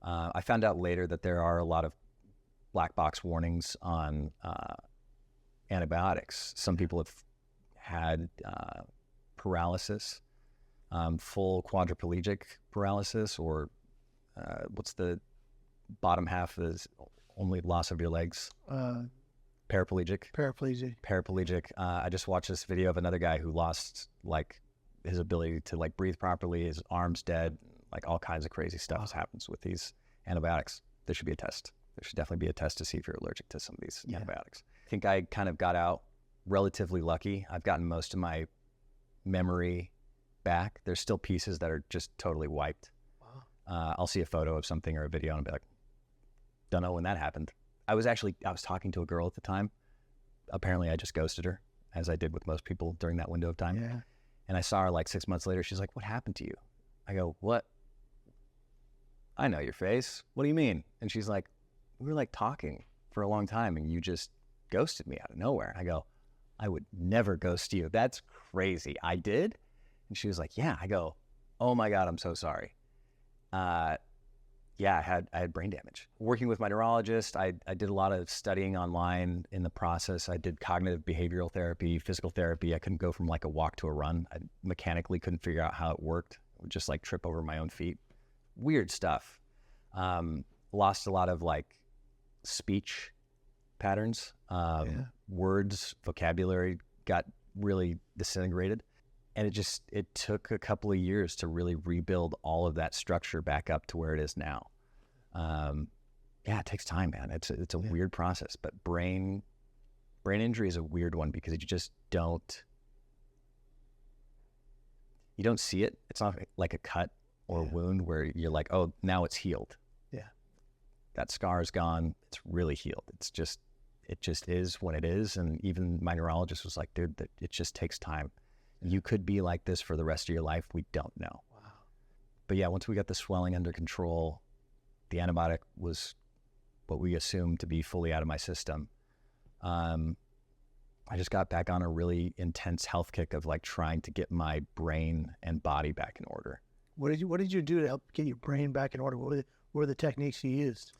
I found out later that there are a lot of black box warnings on antibiotics. Some people have had paralysis, full quadriplegic paralysis, or what's the bottom half is only loss of your legs? Paraplegic. I just watched this video of another guy who lost like his ability to like breathe properly, his arms dead, like all kinds of crazy stuff happens with these antibiotics. There should be a test. There should definitely be a test to see if you're allergic to some of these antibiotics. I think I kind of got out relatively lucky. I've gotten most of my memory back. There's still pieces that are just totally wiped. I'll see a photo of something or a video and I'll be like, don't know when that happened. I was talking to a girl at the time. Apparently I just ghosted her, as I did with most people during that window of time. Yeah. And I saw her like 6 months later. She's like, what happened to you? I go, what? I know your face. What do you mean? And she's like, we were like talking for a long time and you just ghosted me out of nowhere. I go, I would never ghost you. That's crazy. I did? And she was like, yeah. I go, oh my God, I'm so sorry. Yeah, I had brain damage. Working with my neurologist, I did a lot of studying online in the process. I did cognitive behavioral therapy, physical therapy. I couldn't go from like a walk to a run. I mechanically couldn't figure out how it worked. I would just like trip over my own feet. Weird stuff. Lost a lot of like speech patterns. Words, vocabulary got really disintegrated. And it took a couple of years to really rebuild all of that structure back up to where it is now. Yeah, it takes time, man. It's a weird process, but brain injury is a weird one because you just don't see it. It's not like a cut or a wound where you're like, oh, now it's healed. Yeah. That scar is gone. It's really healed. It just is when it is. And even my neurologist was like, dude, it just takes time. You could be like this for the rest of your life. We don't know. Wow. But yeah, once we got the swelling under control, the antibiotic was what we assumed to be fully out of my system. I just got back on a really intense health kick of like trying to get my brain and body back in order. What did you do to help get your brain back in order? What were the techniques you used?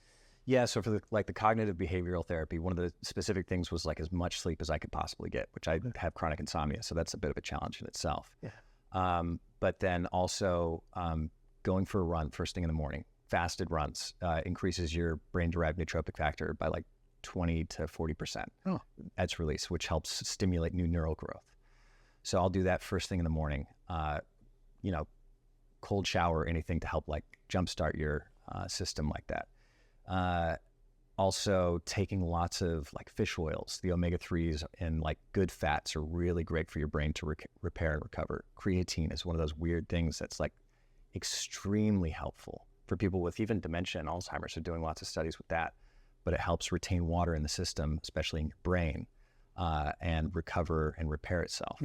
Yeah, so for the cognitive behavioral therapy, one of the specific things was like as much sleep as I could possibly get, which I have chronic insomnia, so that's a bit of a challenge in itself. Yeah. But then also going for a run first thing in the morning, fasted runs, increases your brain-derived nootropic factor by like 20 to 40% at release, which helps stimulate new neural growth. So I'll do that first thing in the morning. Cold shower, anything to help like jumpstart your system like that. Also taking lots of like fish oils, the omega-3s and like good fats are really great for your brain to repair and recover. Creatine is one of those weird things that's like extremely helpful for people with even dementia and Alzheimer's. So doing lots of studies with that, but it helps retain water in the system, especially in your brain, and recover and repair itself.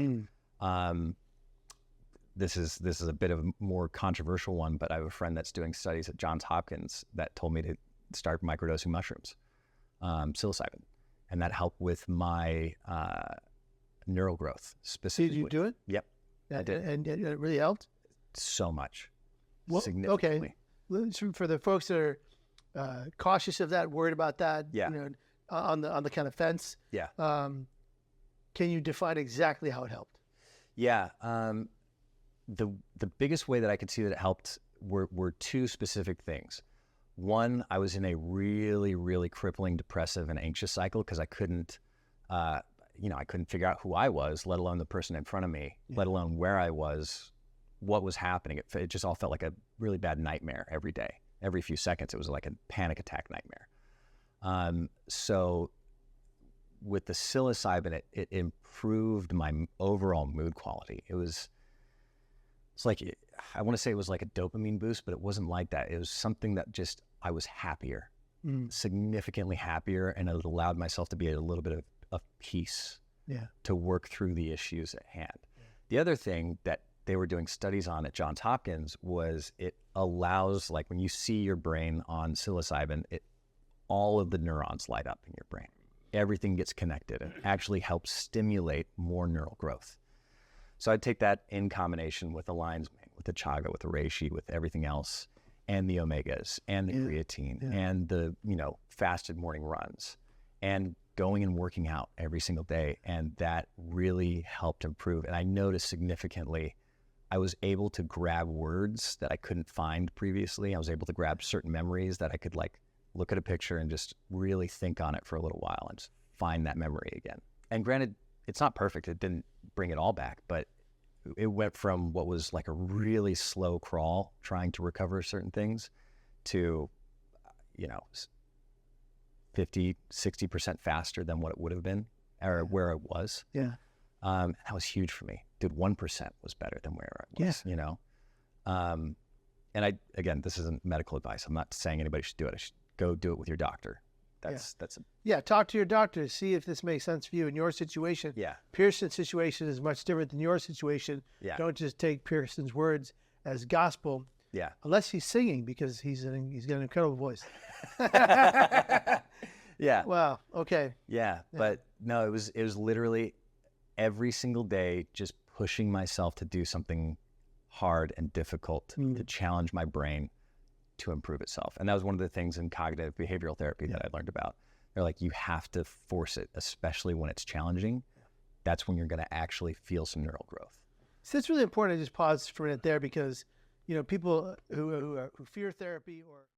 This is a bit of a more controversial one, but I have a friend that's doing studies at Johns Hopkins that told me to start microdosing mushrooms, psilocybin, and that helped with my neural growth specifically. Did you do it? Yep, I did. And it really helped? So much, Well, significantly. Okay, for the folks that are cautious of that, worried about that, Yeah. On the kind of fence, Yeah. Can you define exactly how it helped? Yeah. The biggest way that I could see that it helped were two specific things. One, I was in a really, really crippling depressive and anxious cycle because I couldn't figure out who I was, let alone the person in front of me, let alone where I was, what was happening. It just all felt like a really bad nightmare every day. Every few seconds, it was like a panic attack nightmare. So with the psilocybin, it improved my overall mood quality. It's like, I want to say it was like a dopamine boost, but it wasn't like that. It was something that just, I was happier, significantly happier, and it allowed myself to be at a little bit of peace to work through the issues at hand. Yeah. The other thing that they were doing studies on at Johns Hopkins was it allows, like when you see your brain on psilocybin, all of the neurons light up in your brain. Everything gets connected and actually helps stimulate more neural growth. So I'd take that in combination with the lion's mane, with the chaga, with the reishi, with everything else, and the omegas, and the creatine, and the fasted morning runs, and going and working out every single day. And that really helped improve. And I noticed significantly, I was able to grab words that I couldn't find previously. I was able to grab certain memories that I could like look at a picture and just really think on it for a little while and just find that memory again. And granted, it's not perfect. It didn't bring it all back, but it went from what was like a really slow crawl trying to recover certain things to, 50, 60% faster than what it would have been or where it was. Yeah. That was huge for me. Dude, 1% was better than where I was, and again, this isn't medical advice. I'm not saying anybody should do it. I should go do it with your doctor. Talk to your doctor. See if this makes sense for you in your situation. Yeah. Pierson's situation is much different than your situation. Yeah. Don't just take Pierson's words as gospel. Yeah. Unless he's singing, because he's got an incredible voice. Yeah. Wow. Okay. Yeah. But no, it was literally every single day just pushing myself to do something hard and difficult to challenge my brain to improve itself. And that was one of the things in cognitive behavioral therapy that I learned about. They're like, you have to force it, especially when it's challenging. That's when you're going to actually feel some neural growth. So it's really important to just pause for a minute there because, people who fear therapy or